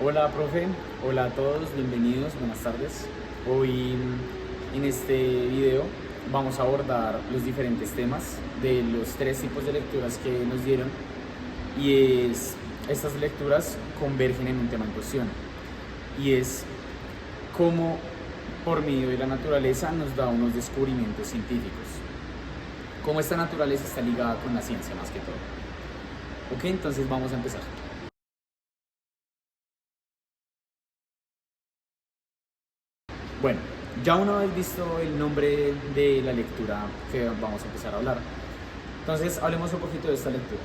Hola, profe. Hola a todos, bienvenidos, buenas tardes. Hoy en este video vamos a abordar los diferentes temas de los tres tipos de lecturas que nos dieron estas lecturas convergen en un tema en cuestión y es cómo por medio de la naturaleza nos da unos descubrimientos científicos, cómo esta naturaleza está ligada con la ciencia más que todo. Ok, entonces vamos a empezar. Bueno, ya una vez visto el nombre de la lectura que vamos a empezar a hablar, entonces hablemos un poquito de esta lectura.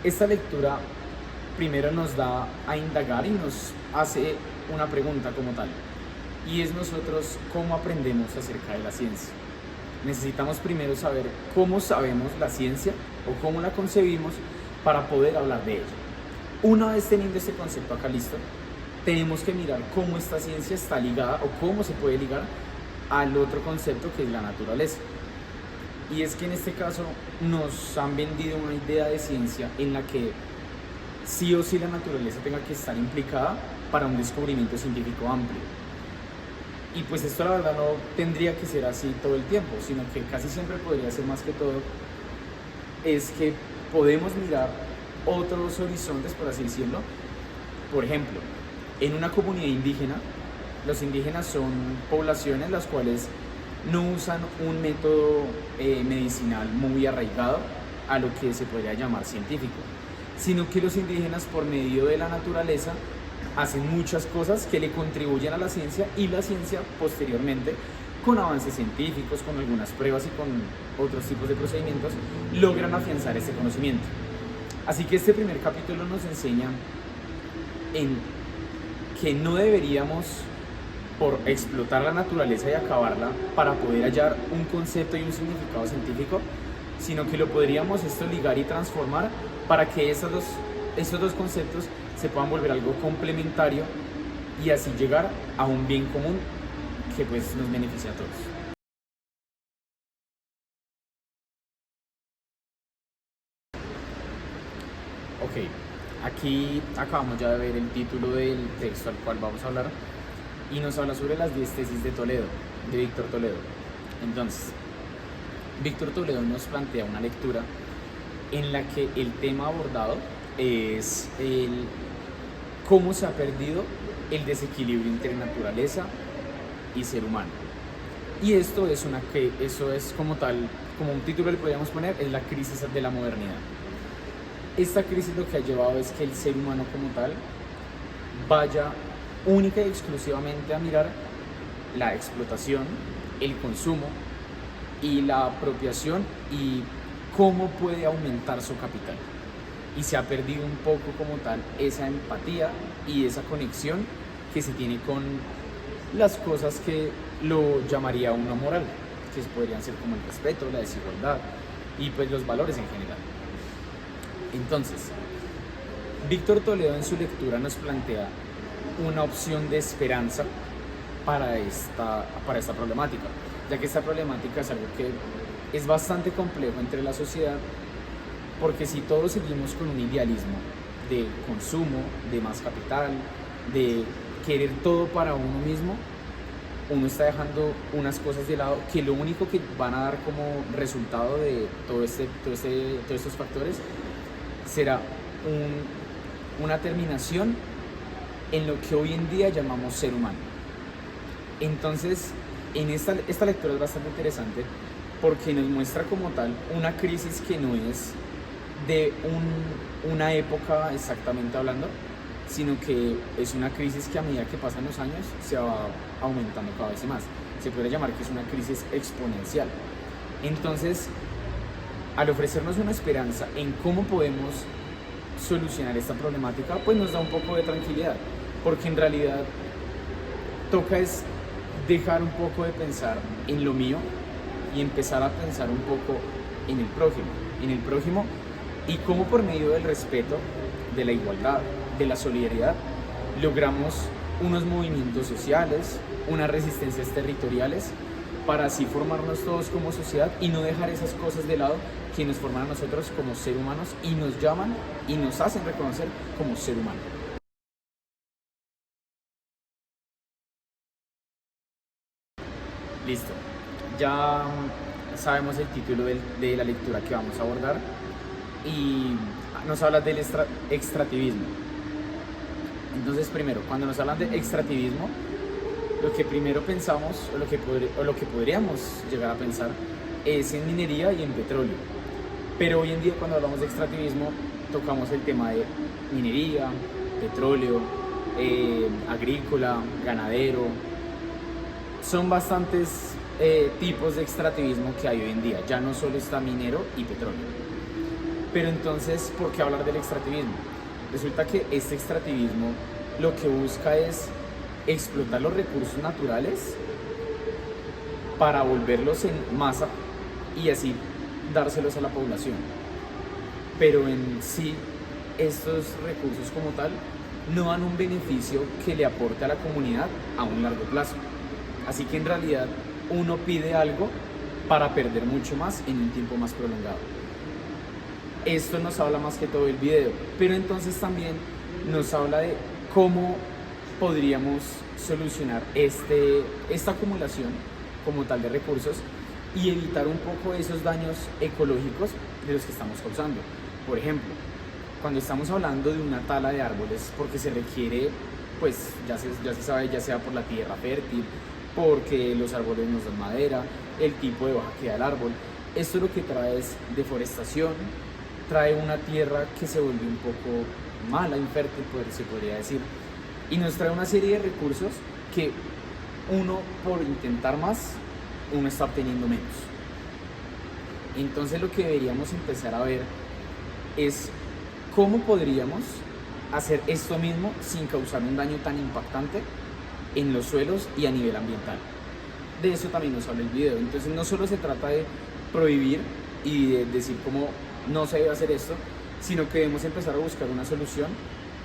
Esta lectura primero nos da a indagar y nos hace una pregunta como tal, y es nosotros cómo aprendemos acerca de la ciencia. Necesitamos primero saber cómo sabemos la ciencia o cómo la concebimos para poder hablar de ella. Una vez teniendo este concepto acá listo, tenemos que mirar cómo esta ciencia está ligada o cómo se puede ligar al otro concepto que es la naturaleza. Y es que en este caso nos han vendido una idea de ciencia en la que sí o sí la naturaleza tenga que estar implicada para un descubrimiento científico amplio. Y pues esto la verdad no tendría que ser así todo el tiempo, sino que casi siempre podría ser más que todo es que podemos mirar otros horizontes, por así decirlo. Por ejemplo, en una comunidad indígena, los indígenas son poblaciones las cuales no usan un método medicinal muy arraigado a lo que se podría llamar científico, sino que los indígenas por medio de la naturaleza hacen muchas cosas que le contribuyen a la ciencia, y la ciencia posteriormente, con avances científicos, con algunas pruebas y con otros tipos de procedimientos, logran afianzar ese conocimiento. Así que este primer capítulo nos enseña en que no deberíamos por explotar la naturaleza y acabarla para poder hallar un concepto y un significado científico, sino que lo podríamos esto ligar y transformar para que esos dos conceptos se puedan volver algo complementario y así llegar a un bien común que pues nos beneficia a todos. Ok, aquí acabamos ya de ver el título del texto al cual vamos a hablar y nos habla sobre las 10 tesis de Toledo, de Víctor Toledo. Entonces, Víctor Toledo nos plantea una lectura en la que el tema abordado es el cómo se ha perdido el desequilibrio entre naturaleza y ser humano. Y esto es eso es como tal, como un título le podríamos poner, es la crisis de la modernidad. Esta crisis lo que ha llevado es que el ser humano como tal vaya única y exclusivamente a mirar la explotación, el consumo y la apropiación y cómo puede aumentar su capital. Y se ha perdido un poco como tal esa empatía y esa conexión que se tiene con las cosas que lo llamaría una moral, que podrían ser como el respeto, la desigualdad y pues los valores en general. Entonces, Víctor Toledo en su lectura nos plantea una opción de esperanza para esta problemática, ya que esta problemática es algo que es bastante complejo entre la sociedad, porque si todos seguimos con un idealismo de consumo, de más capital, de querer todo para uno mismo, uno está dejando unas cosas de lado que lo único que van a dar como resultado de todos estos factores será una terminación en lo que hoy en día llamamos ser humano. Entonces, en esta lectura es bastante interesante porque nos muestra como tal una crisis que no es de una época exactamente hablando, sino que es una crisis que a medida que pasan los años se va aumentando cada vez más. Se puede llamar que es una crisis exponencial. Entonces, al ofrecernos una esperanza en cómo podemos solucionar esta problemática, pues nos da un poco de tranquilidad, porque en realidad toca es dejar un poco de pensar en lo mío y empezar a pensar un poco en el prójimo y cómo por medio del respeto, de la igualdad, de la solidaridad, logramos unos movimientos sociales, unas resistencias territoriales, para así formarnos todos como sociedad y no dejar esas cosas de lado que nos forman a nosotros como seres humanos y nos llaman y nos hacen reconocer como ser humano. Listo. Ya sabemos el título de la lectura que vamos a abordar y nos habla del extractivismo. Entonces, primero, cuando nos hablan de extractivismo, lo que primero pensamos o lo que podríamos llegar a pensar es en minería y en petróleo. Pero hoy en día, cuando hablamos de extractivismo, tocamos el tema de minería, petróleo, agrícola, ganadero. Son bastantes tipos de extractivismo que hay hoy en día. Ya no solo está minero y petróleo. Pero entonces, ¿por qué hablar del extractivismo? Resulta que este extractivismo lo que busca es explotar los recursos naturales para volverlos en masa y así dárselos a la población. Pero en sí, estos recursos como tal no dan un beneficio que le aporte a la comunidad a un largo plazo. Así que en realidad uno pide algo para perder mucho más en un tiempo más prolongado. Esto nos habla más que todo el video, pero entonces también nos habla de cómo podríamos solucionar esta acumulación como tal de recursos y evitar un poco esos daños ecológicos de los que estamos causando. Por ejemplo, cuando estamos hablando de una tala de árboles, porque se requiere, pues ya se sabe, ya sea por la tierra fértil, porque los árboles nos dan madera, el tipo de hoja que da el árbol. Esto lo que trae es deforestación, trae una tierra que se vuelve un poco mala, infértil, se podría decir, y nos trae una serie de recursos que uno, por intentar más, uno está obteniendo menos. Entonces lo que deberíamos empezar a ver es cómo podríamos hacer esto mismo sin causar un daño tan impactante en los suelos y a nivel ambiental. De eso también nos habla el video. Entonces no solo se trata de prohibir y de decir cómo no se debe hacer esto, sino que debemos empezar a buscar una solución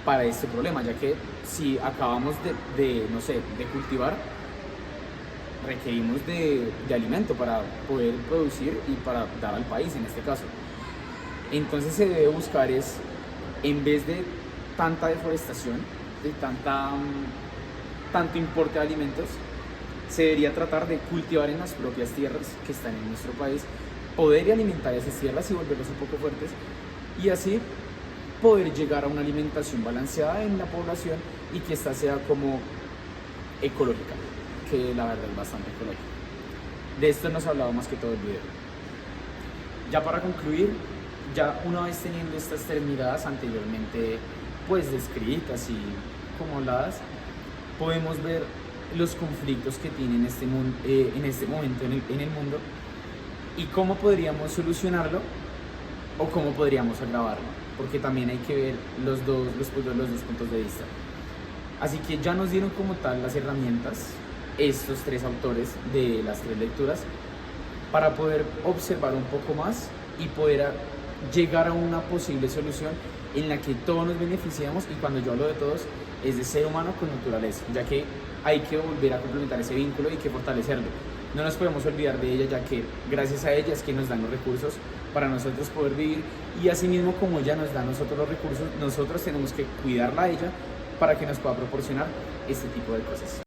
para este problema, ya que si acabamos no sé, de cultivar, requerimos de alimento para poder producir y para dar al país en este caso. Entonces se debe buscar es, en vez de tanta deforestación, de tanto importe de alimentos, se debería tratar de cultivar en las propias tierras que están en nuestro país, poder alimentar esas tierras y volverlas un poco fuertes y así poder llegar a una alimentación balanceada en la población y que ésta sea como ecológica, que la verdad es bastante ecológica. De esto nos ha hablado más que todo el video. Ya para concluir, ya una vez teniendo estas tres miradas anteriormente pues descritas y como habladas, podemos ver los conflictos que tiene en este momento en el mundo y cómo podríamos solucionarlo o cómo podríamos agravarlo, porque también hay que ver los dos puntos de vista. Así que ya nos dieron como tal las herramientas estos tres autores de las tres lecturas para poder observar un poco más y poder llegar a una posible solución en la que todos nos beneficiamos, y cuando yo hablo de todos es de ser humano con naturaleza, ya que hay que volver a complementar ese vínculo y hay que fortalecerlo. No nos podemos olvidar de ella, ya que gracias a ella es que nos dan los recursos para nosotros poder vivir, y asimismo como ella nos da a nosotros los recursos, nosotros tenemos que cuidarla a ella para que nos pueda proporcionar este tipo de cosas.